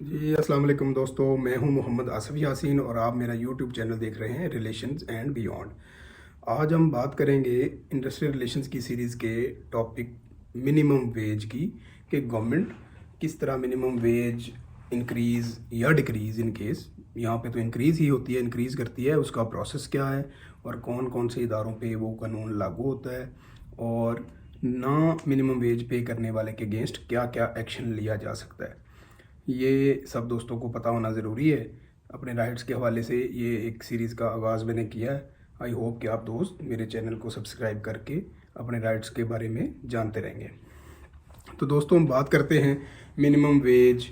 जी अस्सलाम वालेकुम दोस्तों, मैं हूं मोहम्मद आसिफ यासीन और आप मेरा यूट्यूब चैनल देख रहे हैं रिलेशंस एंड बियॉन्ड। आज हम बात करेंगे इंडस्ट्रियल रिलेशंस की सीरीज़ के टॉपिक मिनिमम वेज की, कि गवर्नमेंट किस तरह मिनिमम वेज इंक्रीज़ या डिक्रीज़, इन केस यहाँ पे तो इंक्रीज़ ही होती है, इंक्रीज़ करती है, उसका प्रोसेस क्या है और कौन कौन से इदारों पे वो कानून लागू होता है और ना मिनिमम वेज पे करने वाले के अगेंस्ट क्या क्या एक्शन लिया जा सकता है। ये सब दोस्तों को पता होना ज़रूरी है। अपने राइट्स के हवाले से ये एक सीरीज़ का आगाज़ मैंने किया है। आई होप कि आप दोस्त मेरे चैनल को सब्सक्राइब करके अपने राइट्स के बारे में जानते रहेंगे। तो दोस्तों हम बात करते हैं minimum wage,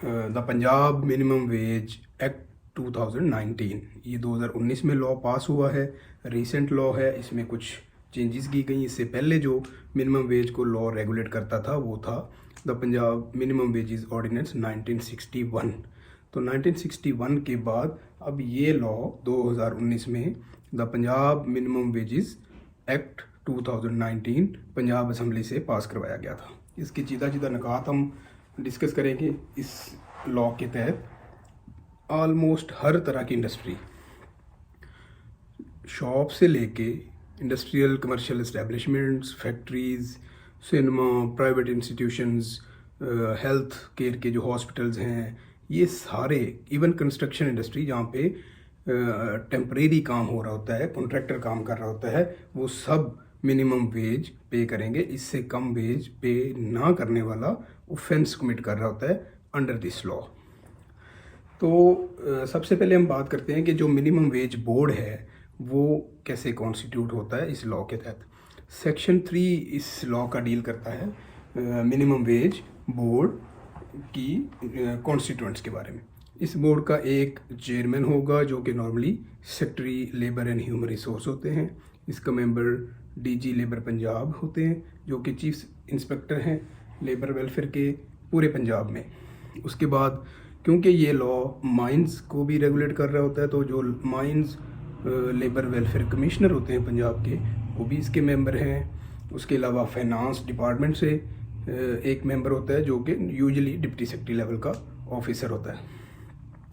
the Punjab minimum wage act 2019। ये 2019 में लॉ पास हुआ है, रीसेंट लॉ है। इसमें कुछ चेंजेस की गई। इससे पहले जो मिनिमम वेज को लॉ रेगुलेट करता था वो था the Punjab minimum wages ordinance 1961। तो 1961 के बाद अब ये लॉ 2019 में the Punjab minimum wages act 2019 Punjab assembly से पास करवाया गया था। इसकी चीदा चीदा नकात हम डिस्कस करेंगे। इस लॉ के तहत ऑलमोस्ट हर तरह की इंडस्ट्री, शॉप से लेके industrial commercial establishments, factories, cinema, private institutions, health care के जो हॉस्पिटल्स हैं, ये सारे, इवन कंस्ट्रक्शन इंडस्ट्री जहाँ पे टेम्परेरी काम हो रहा होता है, कॉन्ट्रैक्टर काम कर रहा होता है, वो सब मिनिमम वेज पे करेंगे। इससे कम वेज पे ना करने वाला ऑफेंस कमिट कर रहा होता है अंडर दिस लॉ। तो सबसे पहले हम बात करते हैं कि जो मिनिमम वेज बोर्ड है वो कैसे कॉन्स्टिट्यूट होता है इस लॉ के तहत। सेक्शन 3 इस लॉ का डील करता है मिनिमम वेज बोर्ड की कॉन्स्टिट्यूएंट्स के बारे में। इस बोर्ड का एक चेयरमैन होगा जो कि normally secretary labour and human resource होते हैं। इसका मेंबर डीजी लेबर पंजाब होते हैं जो कि चीफ इंस्पेक्टर हैं लेबर वेलफेयर के पूरे पंजाब में। उसके बाद क्योंकि ये लॉ माइंस को भी रेगुलेट कर रहा होता है, तो जो माइंस लेबर वेलफेयर कमिश्नर होते हैं पंजाब के, वो भी इसके मेंबर हैं। उसके अलावा फाइनेंस डिपार्टमेंट से एक मेंबर होता है जो कि यूजुअली डिप्टी सेक्रेटरी लेवल का ऑफिसर होता है।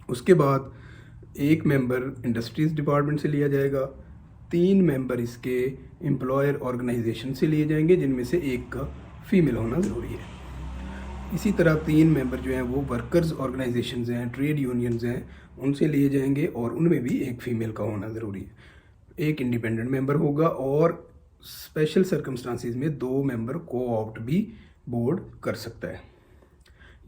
उसके बाद एक मेंबर इंडस्ट्रीज़ डिपार्टमेंट से लिया जाएगा। 3 मेंबर इसके एम्प्लॉयर ऑर्गेनाइजेशन से लिए जाएंगे, जिनमें से एक का फीमेल होना ज़रूरी है। इसी तरह 3 मेंबर जो हैं वो वर्कर्स ऑर्गेनाइजेशंस हैं, ट्रेड यूनियंस हैं, उनसे लिए जाएंगे और उनमें भी एक फ़ीमेल का होना ज़रूरी है। एक इंडिपेंडेंट मेंबर होगा और स्पेशल सर्कमस्टांसिस में 2 मेंबर को ऑप्ट भी बोर्ड कर सकता है।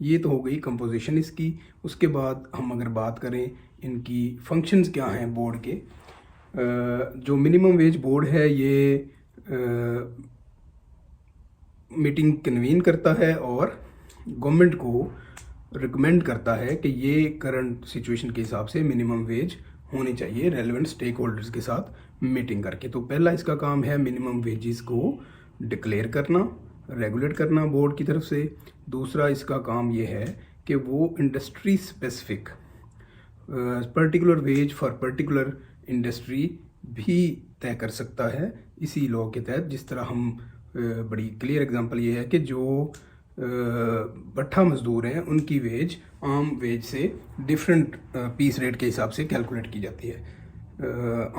ये तो हो गई कंपोजिशन इसकी। उसके बाद हम अगर बात करें इनकी फंक्शंस क्या हैं बोर्ड के, जो मिनिमम वेज बोर्ड है ये मीटिंग कन्वीन करता है और गवर्नमेंट को रिकमेंड करता है कि ये करंट सिचुएशन के हिसाब से मिनिमम वेज होनी चाहिए, रेलेवेंट स्टेक होल्डर्स के साथ मीटिंग करके। तो पहला इसका काम है मिनिमम वेजेस को डिक्लेयर करना, रेगुलेट करना बोर्ड की तरफ से। दूसरा इसका काम ये है कि वो industry specific particular ways for particular industry भी तय कर सकता है इसी लॉ के तहत। जिस तरह हम बड़ी क्लियर एग्जांपल ये है कि जो भट्ठा मजदूर हैं उनकी वेज आम वेज से डिफरेंट पीस रेट के हिसाब से कैलकुलेट की जाती है।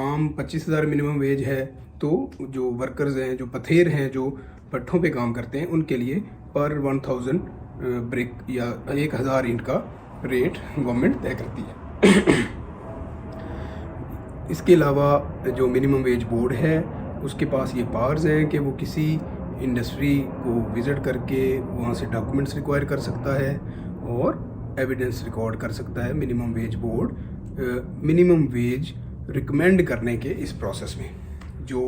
आम 25,000 मिनिमम वेज है, तो जो वर्कर्स हैं, जो पथेर हैं, जो भट्ठों पे काम करते हैं, उनके लिए पर 1000 ब्रिक या 1000 ईंट का रेट गवर्नमेंट तय करती है। इसके अलावा जो मिनिमम वेज बोर्ड है उसके पास ये पावर्स हैं कि वो किसी इंडस्ट्री को विज़िट करके वहाँ से डॉक्यूमेंट्स रिक्वायर कर सकता है और एविडेंस रिकॉर्ड कर सकता है। Minimum wage board minimum wage recommend करने के इस प्रोसेस में जो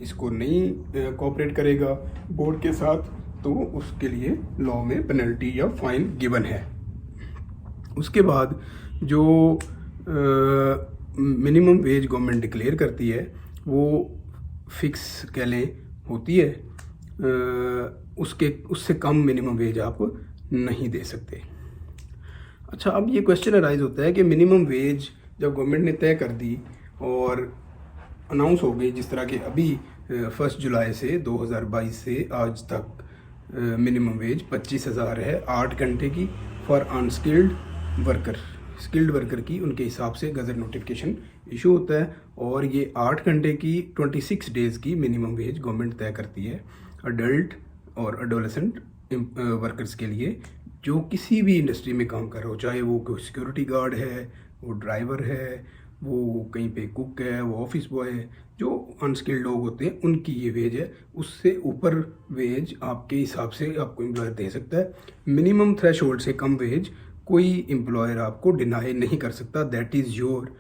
इसको नहीं कोऑपरेट करेगा बोर्ड के साथ, तो उसके लिए लॉ में पेनल्टी या फाइन गिवन है। उसके बाद जो मिनिमम वेज गवर्नमेंट डिक्लेयर करती है वो फिक्स कह लें होती है, उससे कम मिनिमम वेज आप नहीं दे सकते। अच्छा, अब ये क्वेश्चन अराइज होता है कि मिनिमम वेज जब गवर्नमेंट ने तय कर दी और अनाउंस हो गई, जिस तरह के अभी 1 जुलाई से 2022 से आज तक मिनिमम वेज 25,000 है 8 घंटे की for unskilled worker, skilled worker की उनके हिसाब से गज़ट नोटिफिकेशन इशू होता है, और ये 8 घंटे की 26 डेज़ की मिनिमम वेज गवर्नमेंट तय करती है अडल्ट और एडोलेसेंट वर्कर्स के लिए, जो किसी भी इंडस्ट्री में काम कर रहे हो, चाहे वो कोई सिक्योरिटी गार्ड है, वो ड्राइवर है, वो कहीं पे कुक है, वो ऑफिस बॉय है, जो अनस्किल्ड लोग होते हैं उनकी ये वेज है। उससे ऊपर वेज आपके हिसाब से आपको एम्प्लॉयर दे सकता है। मिनिमम थ्रेशोल्ड से कम वेज कोई एम्प्लॉयर आपको डिनाई नहीं कर सकता। दैट इज़ योर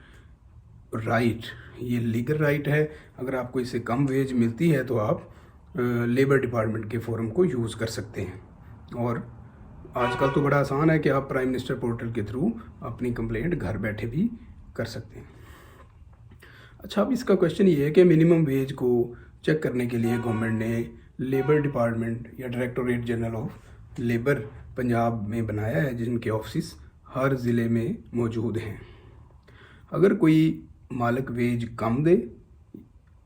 राइट, ये लीगल राइट है। अगर आपको इससे कम वेज मिलती है तो आप लेबर डिपार्टमेंट के फोरम को यूज़ कर सकते हैं। और आजकल तो बड़ा आसान है कि आप प्राइम मिनिस्टर पोर्टल के थ्रू अपनी कंप्लेंट घर बैठे भी कर सकते हैं। अच्छा, अब इसका क्वेश्चन ये है कि मिनिमम वेज को चेक करने के लिए गवर्नमेंट ने लेबर डिपार्टमेंट या directorate general of labour Punjab में बनाया है, जिनके ऑफिस हर ज़िले में मौजूद हैं। अगर कोई मालिक वेज कम दे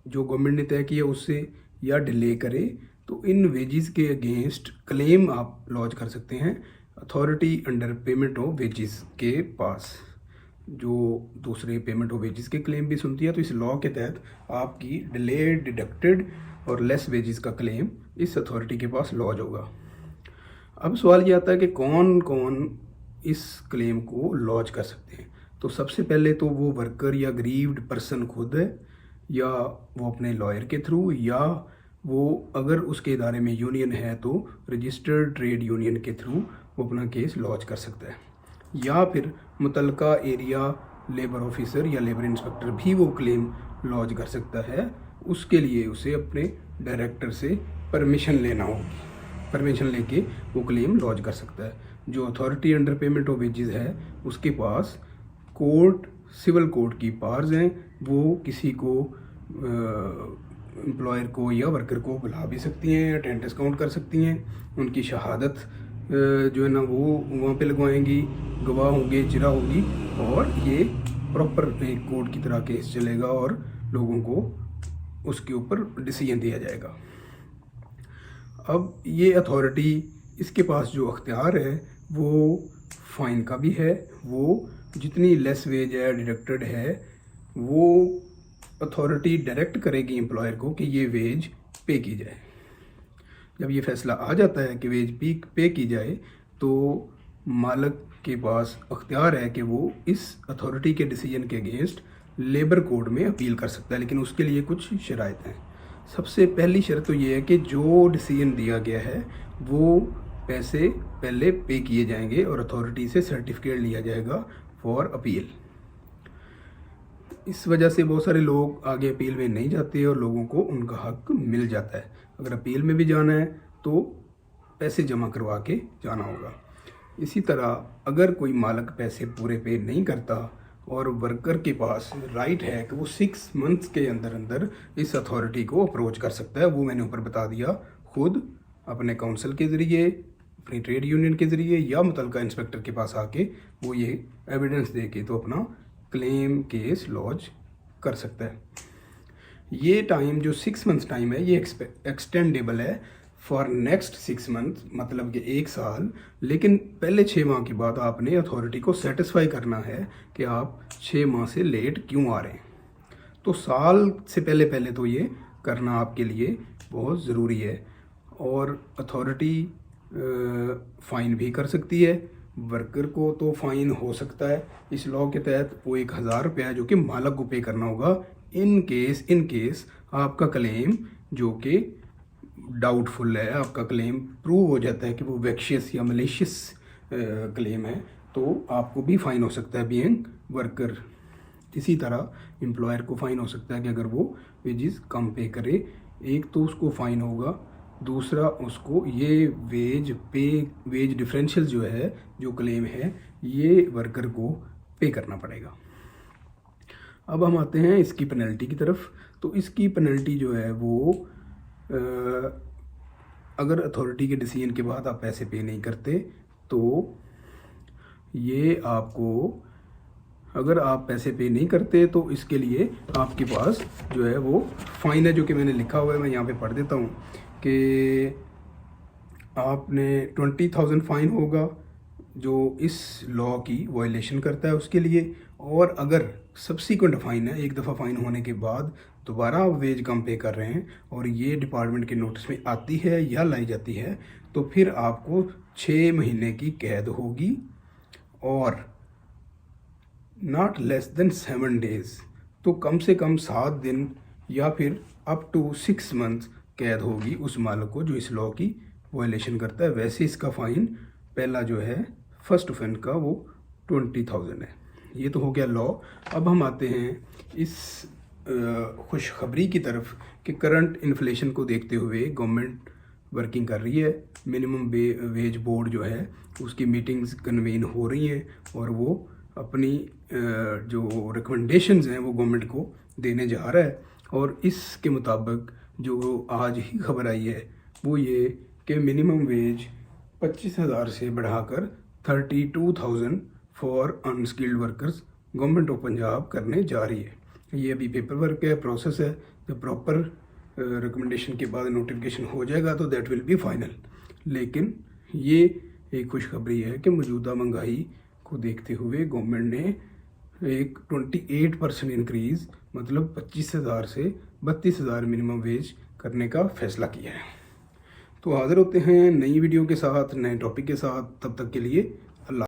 जो गवर्नमेंट ने तय किया उससे, या डिले करे, तो इन वेजेस के अगेंस्ट क्लेम आप लॉन्च कर सकते हैं authority under payment of wages के पास, जो दूसरे पेमेंट ऑफ वेजेस के क्लेम भी सुनती है। तो इस लॉ के तहत आपकी डिलेड, डिडक्टेड और लेस वेजेस का क्लेम इस अथॉरिटी के पास लॉन्च होगा। अब सवाल ये आता है कि कौन कौन इस क्लेम को लॉन्च कर सकते हैं। तो सबसे पहले तो वो वर्कर या ग्रीव्ड पर्सन खुद है, या वो अपने लॉयर के थ्रू, या वो अगर उसके इदारे में यूनियन है तो रजिस्टर्ड ट्रेड यूनियन के थ्रू वो अपना केस लॉन्च कर सकता है, या फिर मुतलका एरिया लेबर ऑफिसर या लेबर इंस्पेक्टर भी वो क्लेम लॉन्च कर सकता है। उसके लिए उसे अपने डायरेक्टर से परमिशन लेना होगी, परमिशन लेके वो क्लेम लॉन्च कर सकता है। जो authority under payment of wages है उसके पास कोर्ट, सिविल कोर्ट की पावर्स हैं, वो किसी को एम्प्लॉयर को या वर्कर को बुला भी सकती हैं, अटेंडेंस काउंट कर सकती हैं, उनकी शहादत जो है ना वो वहाँ पे लगवाएंगी, गवाह होंगे, जिरा होगी, और ये प्रॉपर एक कोर्ट की तरह केस चलेगा और लोगों को उसके ऊपर डिसीजन दिया जाएगा। अब ये अथॉरिटी, इसके पास जो अख्तियार है वो फाइन का भी है। वो जितनी लेस वेज है, डिडक्टेड है, वो अथॉरिटी डायरेक्ट करेगी एम्प्लॉयर को कि ये वेज पे की जाए। जब ये फैसला आ जाता है कि वेज पे की जाए, तो मालिक के पास अख्तियार है कि वो इस अथॉरिटी के डिसीजन के अगेंस्ट लेबर कोर्ट में अपील कर सकता है, लेकिन उसके लिए कुछ शराइत हैं। सबसे पहली शर्त तो ये है कि जो डिसीजन दिया गया है वो पैसे पहले पे किए जाएंगे और अथॉरिटी से सर्टिफिकेट लिया जाएगा फॉर अपील। इस वजह से बहुत सारे लोग आगे अपील में नहीं जाते और लोगों को उनका हक मिल जाता है। अगर अपील में भी जाना है तो पैसे जमा करवा के जाना होगा। इसी तरह अगर कोई मालिक पैसे पूरे पे नहीं करता और वर्कर के पास राइट है कि वो 6 मंथ्स के अंदर अंदर इस अथॉरिटी को अप्रोच कर सकता है। वो मैंने ऊपर बता दिया, खुद अपने काउंसिल के ज़रिए, अपनी ट्रेड यूनियन के ज़रिए, या मुतलका इंस्पेक्टर के पास आके वो ये एविडेंस दे के तो अपना क्लेम केस लॉन्च कर सकता है। ये टाइम जो 6 मंथ्स टाइम है ये एक्सटेंडेबल है फॉर नेक्स्ट 6 मंथ, मतलब कि 1 साल। लेकिन पहले 6 माह के बाद आपने अथॉरिटी को सेटिस्फाई करना है कि आप 6 माह से लेट क्यों आ रहे हैं। तो साल से पहले पहले तो ये करना आपके लिए बहुत ज़रूरी है। और अथॉरिटी फ़ाइन भी कर सकती है। वर्कर को तो फ़ाइन हो सकता है इस लॉ के तहत, वो 1000 रुपया है जो कि मालिक को पे करना होगा इन केस आपका क्लेम जो कि डाउटफुल है, आपका क्लेम प्रूव हो जाता है कि वो वेक्शियस या मलेशियस क्लेम है, तो आपको भी फ़ाइन हो सकता है बीइंग वर्कर। इसी तरह एम्प्लॉयर को फ़ाइन हो सकता है कि अगर वो वेजेस कम पे करे। एक तो उसको फ़ाइन होगा, दूसरा उसको ये वेज डिफरेंशियल जो है, जो क्लेम है, ये वर्कर को पे करना पड़ेगा। अब हम आते हैं इसकी पेनल्टी की तरफ। तो इसकी पेनल्टी जो है वो अगर अथॉरिटी के डिसीजन के बाद आप पैसे पे नहीं करते तो ये आपको, अगर आप पैसे पे नहीं करते तो इसके लिए आपके पास जो है वो फ़ाइन है, जो कि मैंने लिखा हुआ है, मैं यहाँ पे पढ़ देता हूँ कि आपने 20,000 फ़ाइन होगा जो इस लॉ की वायलेशन करता है उसके लिए, और अगर सब्सिक्वेंट फाइन है, एक दफ़ा फाइन होने के बाद दोबारा आप वेज कम पे कर रहे हैं और ये डिपार्टमेंट के नोटिस में आती है या लाई जाती है, तो फिर आपको 6 महीने की कैद होगी और नॉट लेस देन 7 डेज, तो कम से कम 7 दिन या फिर अप टू 6 मंथ्स कैद होगी उस मालिक को जो इस लॉ की वायलेशन करता है। वैसे इसका फ़ाइन पहला जो है फर्स्ट ऑफेंस का वो 20,000 है। ये तो हो गया लॉ। अब हम आते हैं इस खुशखबरी की तरफ कि करंट इन्फ्लेशन को देखते हुए गवर्नमेंट वर्किंग कर रही है। मिनिमम वेज बोर्ड जो है उसकी मीटिंग्स कन्वीन हो रही हैं और वो अपनी जो रिकमेंडेशंस हैं वो गवर्नमेंट को देने जा रहा है। और इसके मुताबिक जो आज ही खबर आई है वो ये कि मिनिमम वेज 25,000 से बढ़ाकर 32,000 for unskilled workers government of Punjab करने जा रही है। ये अभी पेपर वर्क है, प्रोसेस है। जब प्रॉपर रिकमेंडेशन के बाद नोटिफिकेशन हो जाएगा तो दैट विल बी फाइनल। लेकिन ये एक खुशखबरी है कि मौजूदा महंगाई को देखते हुए गवर्नमेंट ने एक 28% इंक्रीज़ मतलब 25,000 से 32,000 मिनिमम वेज करने का फैसला किया है। तो हाज़िर होते हैं नई वीडियो के साथ, नए टॉपिक के साथ। तब तक के लिए